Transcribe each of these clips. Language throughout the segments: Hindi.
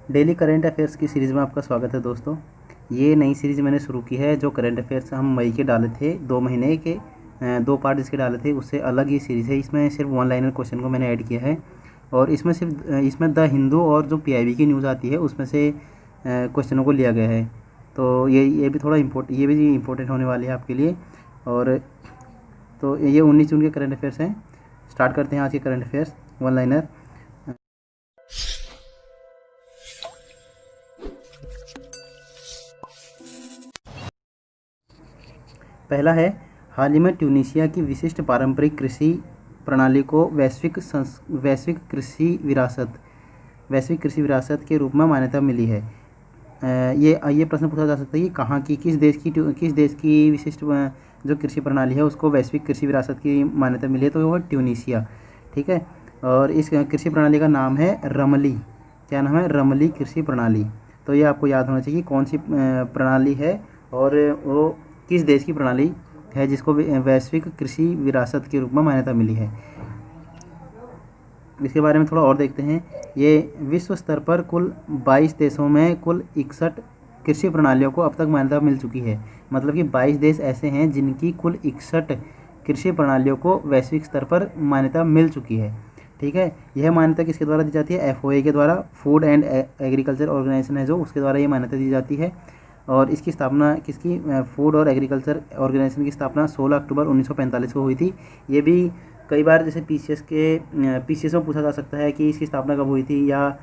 डेली करंट अफेयर्स की सीरीज़ में आपका स्वागत है दोस्तों। ये नई सीरीज़ मैंने शुरू की है। जो करंट अफेयर्स हम मई के डाले थे, 2 महीने के 2 पार्ट इसके डाले थे, उससे अलग ये सीरीज़ है। इसमें सिर्फ वन लाइनर क्वेश्चन को मैंने ऐड किया है और इसमें द हिंदू और जो पीआईबी की न्यूज़ आती है उसमें से क्वेश्चनों को लिया गया है। तो ये भी थोड़ा ये भी इम्पोर्टेंट होने वाली है आपके लिए। और तो ये 19 जून के करंट अफेयर्स हैं। स्टार्ट करते हैं आज के करंट अफेयर्स वन लाइनर। पहला है, हाल ही में ट्यूनीशिया की विशिष्ट पारंपरिक कृषि प्रणाली को वैश्विक कृषि विरासत के रूप में मान्यता मिली है। ये प्रश्न पूछा जा सकता है कि कहाँ की, किस देश की विशिष्ट जो कृषि प्रणाली है उसको वैश्विक कृषि विरासत की मान्यता मिली है, तो वो ट्यूनीशिया। ठीक है। और इस कृषि प्रणाली का नाम है रमली। क्या नाम है? रमली कृषि प्रणाली। तो ये आपको याद होना चाहिए कि कौन सी प्रणाली है और वो किस देश की प्रणाली है जिसको वैश्विक कृषि विरासत के रूप में मान्यता मिली है। इसके बारे में थोड़ा और देखते हैं। ये विश्व स्तर पर कुल 22 देशों में कुल 61 कृषि प्रणालियों को अब तक मान्यता मिल चुकी है। मतलब कि 22 देश ऐसे हैं जिनकी कुल 61 कृषि प्रणालियों को वैश्विक स्तर पर मान्यता मिल चुकी है। ठीक है। यह मान्यता किसके द्वारा दी जाती है? FOA के द्वारा, फूड एंड एग्रीकल्चर ऑर्गेनाइजेशन है जो, उसके द्वारा ये मान्यता दी जाती है। और इसकी स्थापना किसकी? फूड और एग्रीकल्चर ऑर्गेनाइजेशन की स्थापना 16 अक्टूबर 1945 को हुई थी। ये भी कई बार जैसे PCS में पूछा जा सकता है कि इसकी स्थापना कब हुई थी या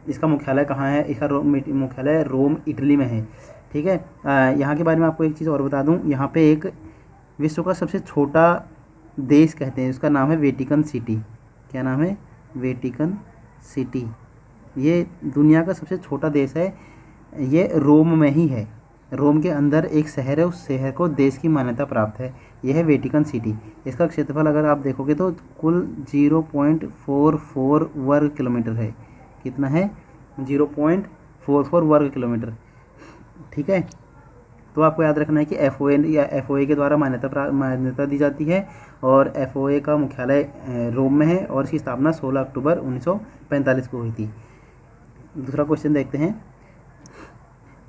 इसका मुख्यालय कहाँ है। इसका मुख्यालय रोम, इटली में है। ठीक है। यहाँ के बारे में आपको एक चीज़ और बता दूँ। यहाँ पे एक विश्व का सबसे छोटा देश कहते हैं, उसका नाम है वेटिकन सिटी। क्या नाम है? Vatican city. ये दुनिया का सबसे छोटा देश है। ये रोम में ही है। रोम के अंदर एक शहर है, उस शहर को देश की मान्यता प्राप्त है। यह है वेटिकन सिटी। इसका क्षेत्रफल अगर आप देखोगे तो कुल 0.44 वर्ग किलोमीटर है। कितना है? 0.44 वर्ग किलोमीटर। ठीक है। तो आपको याद रखना है कि FOA के द्वारा मान्यता दी जाती है और FOA का मुख्यालय रोम में है और इसकी स्थापना 16 अक्टूबर 1945 को हुई थी। दूसरा क्वेश्चन देखते हैं।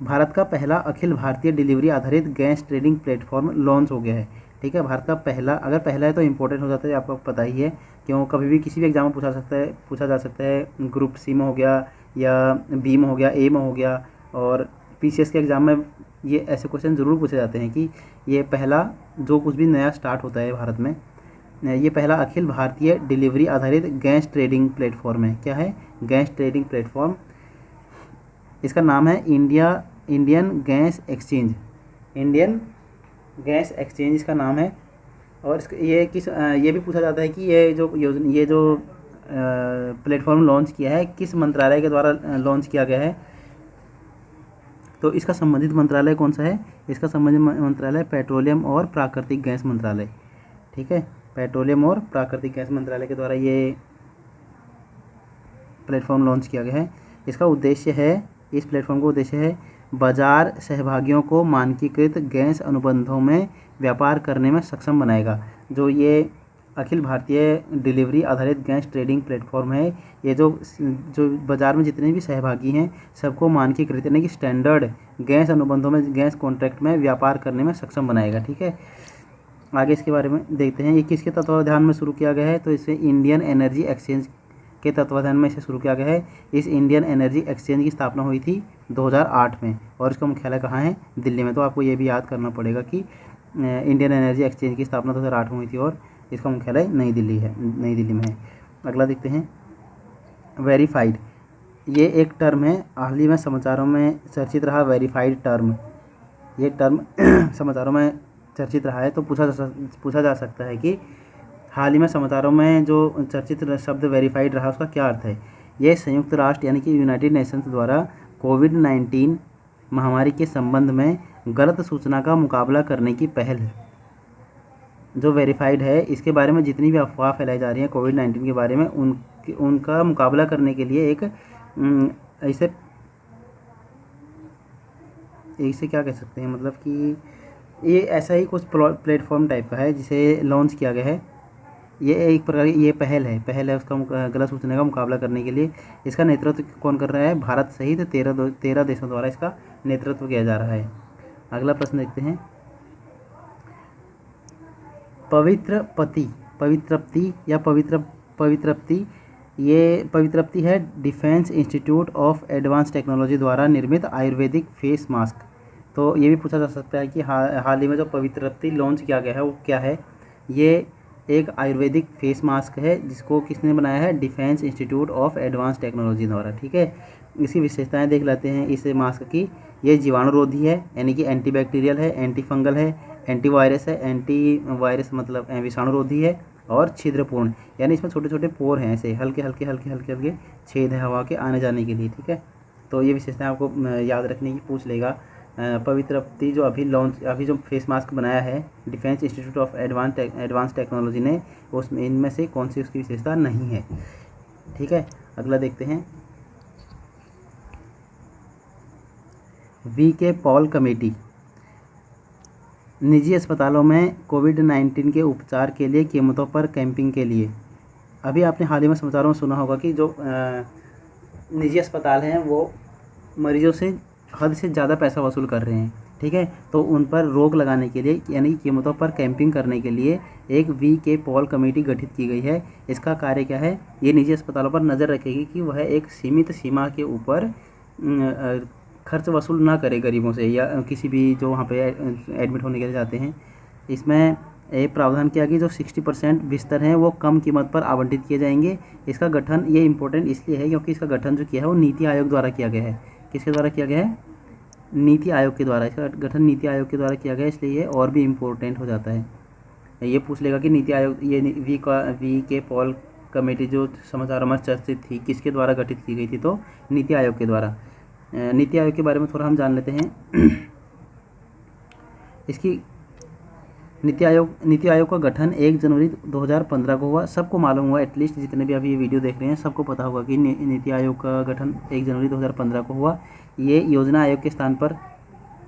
भारत का पहला अखिल भारतीय डिलीवरी आधारित गैस ट्रेडिंग प्लेटफॉर्म लॉन्च हो गया है। ठीक है। भारत का पहला, अगर पहला है तो इम्पोर्टेंट हो जाता है, आपको पता ही है। क्यों? कभी भी किसी भी एग्जाम में पूछा जा सकता है। ग्रुप C में हो गया या B में हो गया, A में हो गया। और PCS के एग्ज़ाम में ये ऐसे क्वेश्चन ज़रूर पूछे जाते हैं कि ये पहला जो कुछ भी नया स्टार्ट होता है भारत में, ये पहला अखिल भारतीय डिलीवरी आधारित गैस ट्रेडिंग प्लेटफॉर्म है। क्या है? Gas trading platform. इसका नाम है Indian gas exchange. Indian gas exchange इसका नाम है। और ये भी पूछा जाता है कि ये जो प्लेटफॉर्म लॉन्च किया है किस मंत्रालय के द्वारा लॉन्च किया गया है। तो इसका संबंधित मंत्रालय कौन सा है? इसका संबंधित मंत्रालय पेट्रोलियम और प्राकृतिक गैस मंत्रालय। ठीक है। पेट्रोलियम और प्राकृतिक गैस मंत्रालय के द्वारा ये प्लेटफॉर्म लॉन्च किया गया है। इस प्लेटफॉर्म का उद्देश्य है बाजार सहभागियों को मानकीकृत गैस अनुबंधों में व्यापार करने में सक्षम बनाएगा। जो ये अखिल भारतीय डिलीवरी आधारित गैस ट्रेडिंग प्लेटफॉर्म है, ये जो बाज़ार में जितने भी सहभागी हैं सबको मानकीकृत यानी कि स्टैंडर्ड गैस अनुबंधों में, गैस कॉन्ट्रैक्ट में व्यापार करने में सक्षम बनाएगा। ठीक है। आगे इसके बारे में देखते हैं। ये किसके तत्वावधान में शुरू किया गया है? तो इसे इंडियन एनर्जी एक्सचेंज के तत्वावधान में इसे शुरू किया गया है। इस इंडियन एनर्जी एक्सचेंज की स्थापना हुई थी 2008 में और इसका मुख्यालय कहाँ है? दिल्ली में। तो आपको ये भी याद करना पड़ेगा कि इंडियन एनर्जी एक्सचेंज की स्थापना 2008 में हुई थी और इसका मुख्यालय नई दिल्ली में है। अगला देखते हैं। वेरीफाइड, ये एक टर्म है, हाल ही में समाचारों में चर्चित रहा। वेरीफाइड टर्म, ये टर्म समाचारों में चर्चित रहा है। तो पूछा जा सकता है कि हाल ही में समाचारों में जो चर्चित शब्द वेरीफाइड रहा उसका क्या अर्थ है। यह संयुक्त राष्ट्र यानी कि यूनाइटेड नेशंस द्वारा कोविड-19 महामारी के संबंध में गलत सूचना का मुकाबला करने की पहल है। जो वेरीफाइड है, इसके बारे में जितनी भी अफवाह फैलाई जा रही है कोविड-19 के बारे में, उनका मुकाबला करने के लिए इसे क्या कह सकते हैं, मतलब कि ये ऐसा ही कुछ प्लेटफॉर्म टाइप का है जिसे लॉन्च किया गया है। ये एक प्रकार ये पहल है उसका गलत सूचना का मुकाबला करने के लिए। इसका नेतृत्व कौन कर रहा है? भारत सहित 13 देशों द्वारा इसका नेतृत्व किया जा रहा है। अगला प्रश्न देखते हैं। पवित्रप्ति या पवित्रप्ति, ये पवित्रप्ति है defence institute of advance technology द्वारा निर्मित आयुर्वेदिक फेस मास्क। तो ये भी पूछा जा सकता है कि हाल ही में जो पवित्रप्ति लॉन्च किया गया है वो क्या है? ये एक आयुर्वेदिक फेस मास्क है जिसको किसने बनाया है? Defence institute of advance technology द्वारा। ठीक है, इसकी विशेषताएं देख लेते हैं इस मास्क की। ये जीवाणुरोधी है, यानी कि एंटीबैक्टीरियल है, एंटी फंगल है, एंटीवायरस है। एंटीवायरस मतलब विषाणुरोधी है, और छिद्रपूर्ण, यानी इसमें छोटे छोटे पोर हैं, ऐसे हल्के हल्के छेद है हवा के आने जाने के लिए। ठीक है, तो ये विशेषताएं आपको याद रखने की पूछ लेगा। पवित्रप्ति जो अभी जो फेस मास्क बनाया है defence institute of advance technology ने, उसमें इनमें से कौन सी उसकी विशेषता नहीं है। ठीक है, अगला देखते हैं। वी.के. पॉल कमेटी निजी अस्पतालों में कोविड-19 के उपचार के लिए कीमतों पर कैंपिंग के लिए। अभी आपने हाल ही में समाचारों में सुना होगा कि जो निजी अस्पताल हैं वो मरीजों से हद से ज़्यादा पैसा वसूल कर रहे हैं। ठीक है, तो उन पर रोक लगाने के लिए, यानी कीमतों पर कैंपिंग करने के लिए एक वी.के. पॉल कमेटी गठित की गई है। इसका कार्य क्या है? ये निजी अस्पतालों पर नज़र रखेगी कि वह एक सीमित सीमा के ऊपर खर्च वसूल ना करे गरीबों से, या किसी भी जो वहाँ पे एडमिट होने के लिए जाते हैं। इसमें एक प्रावधान किया कि जो 60% बिस्तर हैं वो कम कीमत पर आवंटित किए जाएंगे। इसका गठन, ये इम्पोर्टेंट इसलिए है क्योंकि इसका गठन जो किया है वो नीति आयोग द्वारा किया गया है। किसके द्वारा किया गया है? नीति आयोग के द्वारा। इसका गठन नीति आयोग के द्वारा किया गया है, इसलिए ये और भी इम्पोर्टेंट हो जाता है। ये पूछ लेगा कि नीति आयोग, ये वी.के. पॉल कमेटी जो समाचारों में चर्चित थी किसके द्वारा गठित की गई थी? तो नीति आयोग के द्वारा। नीति आयोग के बारे में थोड़ा हम जान लेते हैं। इसकी नीति आयोग का गठन 1 जनवरी 2015 को हुआ। सबको मालूम हुआ, एटलीस्ट जितने भी अभी ये वीडियो देख रहे हैं सबको पता होगा कि नीति आयोग का गठन 1 जनवरी 2015 को हुआ। ये योजना आयोग के स्थान पर,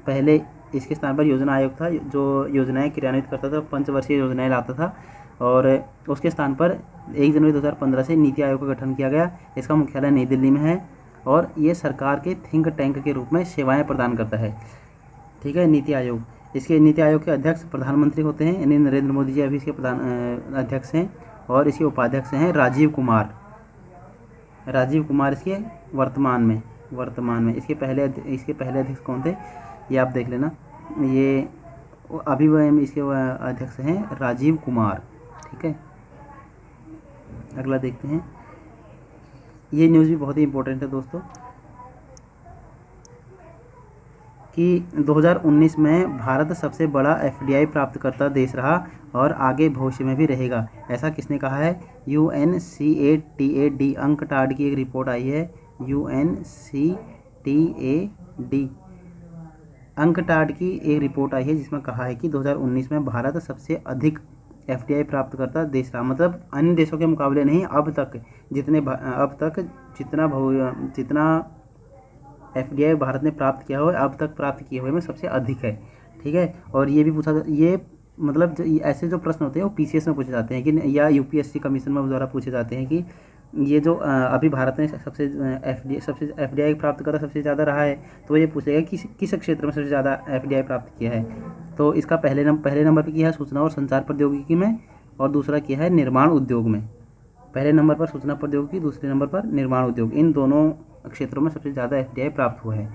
पहले इसके स्थान पर योजना आयोग था जो योजनाएं क्रियान्वित करता था, पंचवर्षीय योजनाएं लाता था, और उसके स्थान पर 1 जनवरी 2015 से नीति आयोग का गठन किया गया। इसका मुख्यालय नई दिल्ली में है और ये सरकार के थिंक टैंक के रूप में सेवाएं प्रदान करता है। ठीक है, नीति आयोग। इसके नीति आयोग के अध्यक्ष प्रधानमंत्री होते हैं, यानी नरेंद्र मोदी जी अभी इसके अध्यक्ष हैं, और इसके उपाध्यक्ष हैं राजीव कुमार इसके वर्तमान में। इसके पहले अध्यक्ष कौन थे ये आप देख लेना। ये अभी वह इसके अध्यक्ष हैं राजीव कुमार। ठीक है, अगला देखते हैं। ये न्यूज़ भी बहुत ही इम्पोर्टेंट है दोस्तों कि 2019 में भारत सबसे बड़ा एफडीआई प्राप्तकर्ता देश रहा और आगे भविष्य में भी रहेगा। ऐसा किसने कहा है? UNCTAD अंकटाड की एक रिपोर्ट आई है। UNCTAD अंकटाड की एक रिपोर्ट आई है जिसमें कहा है कि 2019 में भारत सबसे अधिक एफडीआई प्राप्तकर्ता देश रहा। मतलब अन्य देशों के मुकाबले नहीं, अब तक जितना एफडीआई भारत ने प्राप्त किया हुआ है, अब तक प्राप्त किए हुए में सबसे अधिक है। ठीक है, और ये भी पूछा, ये मतलब ऐसे जो प्रश्न होते हैं वो पीसीएस में पूछे जाते हैं कि, या यूपीएससी कमीशन में द्वारा पूछे जाते हैं कि ये जो अभी भारत ने सबसे एफडीआई प्राप्त करा सबसे ज़्यादा रहा है, तो ये पूछेगा कि किस क्षेत्र में सबसे ज़्यादा एफडीआई प्राप्त किया है। तो इसका पहले नंबर पर किया है सूचना और संचार प्रौद्योगिकी में, और दूसरा किया है निर्माण उद्योग में। पहले नंबर पर सूचना प्रौद्योगिकी, दूसरे नंबर पर निर्माण उद्योग। इन दोनों क्षेत्रों में सबसे ज़्यादा एफडीआई प्राप्त हुआ है।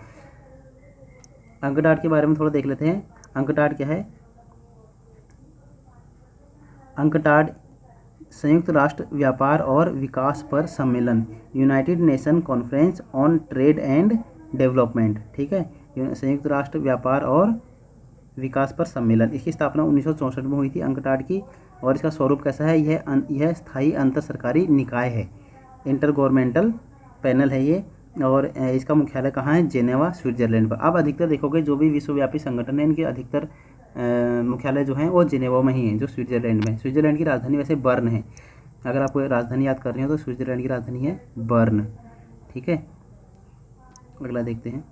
अंकटाड के बारे में थोड़ा देख लेते हैं। अंकटाड क्या है? अंकटाड संयुक्त राष्ट्र व्यापार और विकास पर सम्मेलन, United nation conference on trade and development. ठीक है, संयुक्त राष्ट्र व्यापार और विकास पर सम्मेलन। इसकी स्थापना 1964 में हुई थी अंकटाड की, और इसका स्वरूप कैसा है? यह स्थायी अंतर सरकारी निकाय है, इंटर गवर्नमेंटल पैनल है ये, और इसका मुख्यालय कहाँ है? जेनेवा, स्विट्जरलैंड पर। अब अधिकतर देखोगे जो भी विश्वव्यापी संगठन है इनके अधिकतर मुख्यालय जो हैं वो जिनेवा में ही हैं, जो स्विट्जरलैंड में। स्विट्जरलैंड की राजधानी वैसे बर्न है। अगर आपको राजधानी याद कर रही हो तो स्विट्जरलैंड की राजधानी है बर्न। ठीक है, अगला देखते हैं।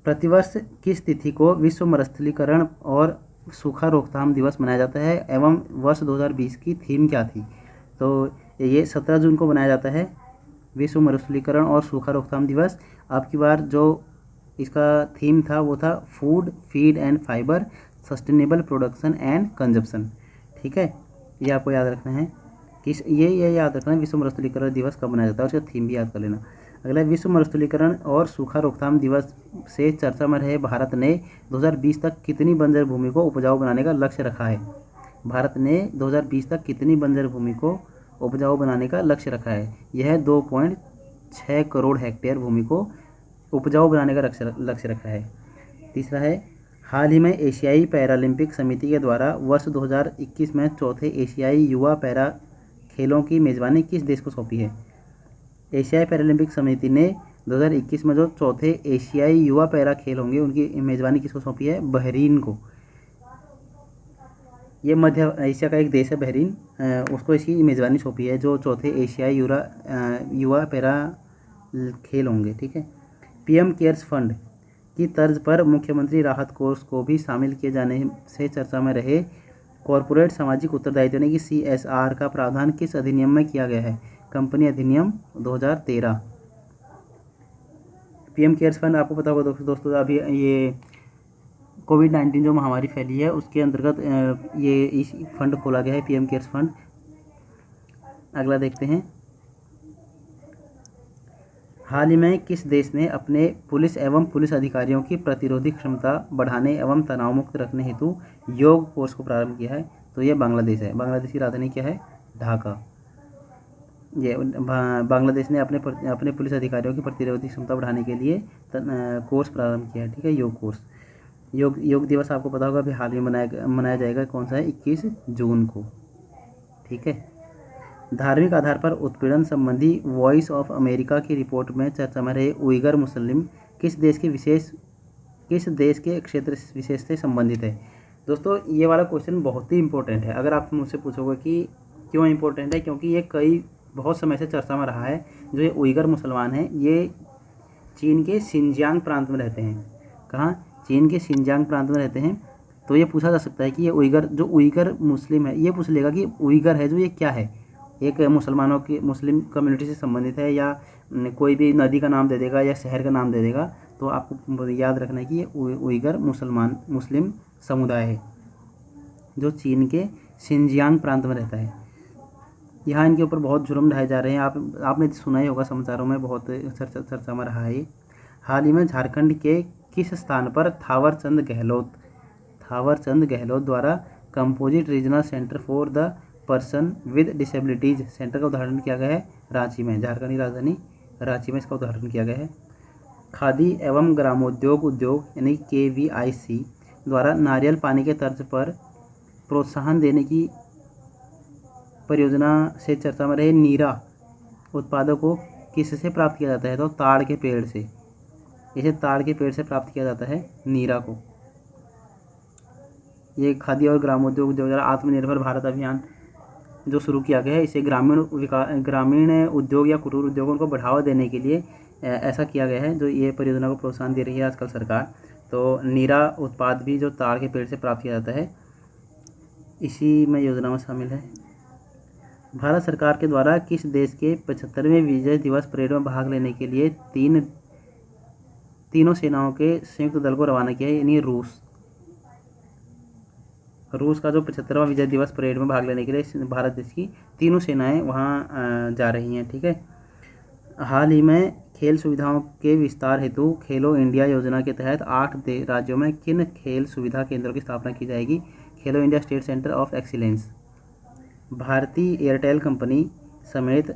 प्रतिवर्ष किस तिथि को विश्व मरुस्थलीकरण और सूखा रोकथाम दिवस मनाया जाता है एवं वर्ष 2020 की थीम क्या थी? तो ये 17 जून को मनाया जाता है विश्व मरुस्थलीकरण और सूखा रोकथाम दिवस। अब की बार जो इसका थीम था वो था food, feed and fibre, sustainable production and consumption. ठीक है, ये आपको याद रखना है कि ये याद रखना है विश्व मरुस्थलीकरण दिवस कब मनाया जाता है, उसका थीम भी याद कर लेना। अगला, विश्व मरुस्थलीकरण और सूखा रोकथाम दिवस से चर्चा में रहे भारत ने 2020 तक कितनी बंजर भूमि को उपजाऊ बनाने का लक्ष्य रखा है? भारत ने 2020 तक कितनी बंजर भूमि को उपजाऊ बनाने का लक्ष्य रखा है? यह 2.6 करोड़ हेक्टेयर भूमि को उपजाऊ बनाने का लक्ष्य रखा है। तीसरा है, हाल ही में एशियाई पैरालंपिक समिति के द्वारा वर्ष 2021 में चौथे एशियाई युवा पैरा खेलों की मेज़बानी किस देश को सौंपी है? एशियाई पैरालंपिक समिति ने 2021 में जो चौथे एशियाई युवा पैरा खेल होंगे उनकी मेज़बानी किसको सौंपी है? बहरीन को। ये मध्य एशिया का एक देश है बहरीन, उसको इसकी मेज़बानी सौंपी है जो चौथे एशियाई युवा पैरा खेल होंगे। ठीक है, पीएम केयर्स फंड की तर्ज पर मुख्यमंत्री राहत कोष को भी शामिल किए जाने से चर्चा में रहे कॉरपोरेट सामाजिक उत्तरदायित्व यानी कि CSR का प्रावधान किस अधिनियम में किया गया है? कंपनी अधिनियम 2013। पीएम केयर्स फंड आपको पता होगा दोस्तों, अभी ये कोविड-19 जो महामारी फैली है उसके अंतर्गत ये इस फंड खोला गया है, पीएम केयर्स फंड। अगला देखते हैं, हाल ही में किस देश ने अपने पुलिस एवं पुलिस अधिकारियों की प्रतिरोधी क्षमता बढ़ाने एवं तनाव मुक्त रखने हेतु योग कोर्स को प्रारंभ किया है? तो ये बांग्लादेश है। बांग्लादेश की राजधानी क्या है? ढाका। ये बांग्लादेश ने अपने पुलिस अधिकारियों की प्रतिरोधी क्षमता बढ़ाने के लिए कोर्स प्रारंभ किया है। ठीक है, योग कोर्स। योग दिवस आपको पता होगा अभी हाल में मनाया जाएगा, कौन सा है? 21 जून को। ठीक है, धार्मिक आधार पर उत्पीड़न संबंधी वॉइस ऑफ अमेरिका की रिपोर्ट में चर्चा में रहे उइगर मुस्लिम किस देश के क्षेत्र विशेष से संबंधित है? दोस्तों, ये वाला क्वेश्चन बहुत ही इंपॉर्टेंट है। अगर आप मुझसे पूछोगे कि क्यों इंपॉर्टेंट है, क्योंकि ये बहुत समय से चर्चा में रहा है। जो ये उइगर मुसलमान हैं ये चीन के शिनजियांग प्रांत में रहते हैं। कहाँ? चीन के शिनजियांग प्रांत में रहते हैं। तो ये पूछा जा सकता है कि ये उइगर मुस्लिम है, ये पूछ लेगा कि उइगर है जो ये क्या है? एक मुस्लिम कम्युनिटी से संबंधित है या कोई भी नदी का नाम दे देगा या शहर का नाम दे देगा, तो आपको याद रखना है कि ये उइगर मुस्लिम समुदाय है जो चीन के शिनजियांग प्रांत में रहता है। यहाँ इनके ऊपर बहुत जुर्म ढाए जा रहे हैं। आपने सुना ही होगा, समाचारों में बहुत चर्चा में रहा है। हाल ही में झारखंड के किस स्थान पर थावरचंद गहलोत द्वारा composite regional centre for the person with disabilities centre का उदाहरण किया गया है? रांची में। झारखंड की राजधानी रांची में इसका उदाहरण किया गया है। खादी एवं ग्रामोद्योग यानी KVIC द्वारा नारियल पानी के तर्ज पर प्रोत्साहन देने की परियोजना से चर्चा में रहे नीरा उत्पादों को किससे प्राप्त किया जाता है? तो ताड़ के पेड़ से। इसे ताड़ के पेड़ से प्राप्त किया जाता है नीरा को। ये खादी और ग्रामोद्योग जो आत्मनिर्भर भारत अभियान जो शुरू किया गया है, इसे ग्रामीण उद्योग या कुटीर उद्योगों को बढ़ावा देने के लिए ऐसा किया गया है। जो ये परियोजना को प्रोत्साहन दे रही है आजकल सरकार। तो नीरा उत्पाद भी जो ताड़ के पेड़ से प्राप्त किया जाता है, इसी में योजना में शामिल है। भारत सरकार के द्वारा किस देश के 75वें विजय दिवस परेड में भाग लेने के लिए तीनों सेनाओं के संयुक्त दल को रवाना किया है? यानी रूस का जो 75वां विजय दिवस परेड में भाग लेने के लिए भारत देश की तीनों सेनाएं वहां जा रही हैं। ठीक है, हाल ही में खेल सुविधाओं के विस्तार हेतु खेलो इंडिया योजना के तहत 8 राज्यों में किन खेल सुविधा केंद्रों की स्थापना की जाएगी? खेलो India state centre of excellence. भारतीय एयरटेल कंपनी समेत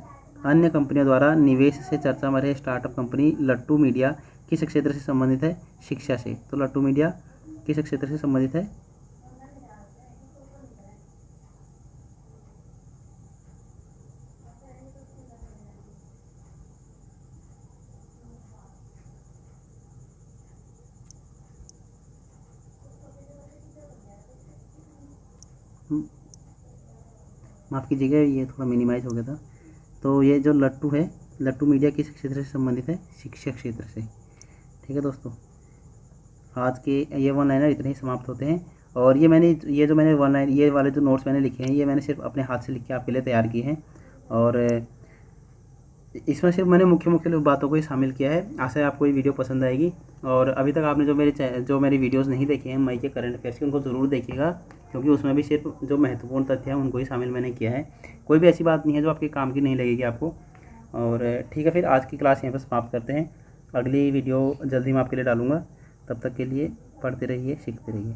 अन्य कंपनियों द्वारा निवेश से चर्चा में रहे स्टार्टअप कंपनी लट्टू मीडिया किस क्षेत्र से संबंधित है? शिक्षा से। तो लट्टू मीडिया किस क्षेत्र से संबंधित है? माफ़ कीजिएगा, ये थोड़ा मिनिमाइज हो गया था। तो ये जो लट्टू है, लट्टू मीडिया किस क्षेत्र से संबंधित है? शिक्षा क्षेत्र से। ठीक है दोस्तों, आज के ये वन लाइनर इतने ही समाप्त होते हैं। और ये जो मैंने 1 लाइन ये वाले जो नोट्स मैंने लिखे हैं ये मैंने सिर्फ अपने हाथ से लिख के आपके लिए तैयार किए हैं। और इसमें सिर्फ मैंने मुख्य मुख्य बातों को ही शामिल किया है। आशा है आपको ये वीडियो पसंद आएगी। और अभी तक आपने जो मेरी वीडियोस नहीं देखी हैं मई के करंट अफेयर्स की, उनको ज़रूर देखिएगा, क्योंकि उसमें भी सिर्फ जो महत्वपूर्ण तथ्य हैं उनको ही शामिल मैंने किया है। कोई भी ऐसी बात नहीं है जो आपके काम की नहीं लगेगी आपको। और ठीक है, फिर आज की क्लास यहाँ पर समाप्त करते हैं। अगली वीडियो जल्दी मैं आपके लिए डालूँगा। तब तक के लिए पढ़ते रहिए, सीखते रहिए।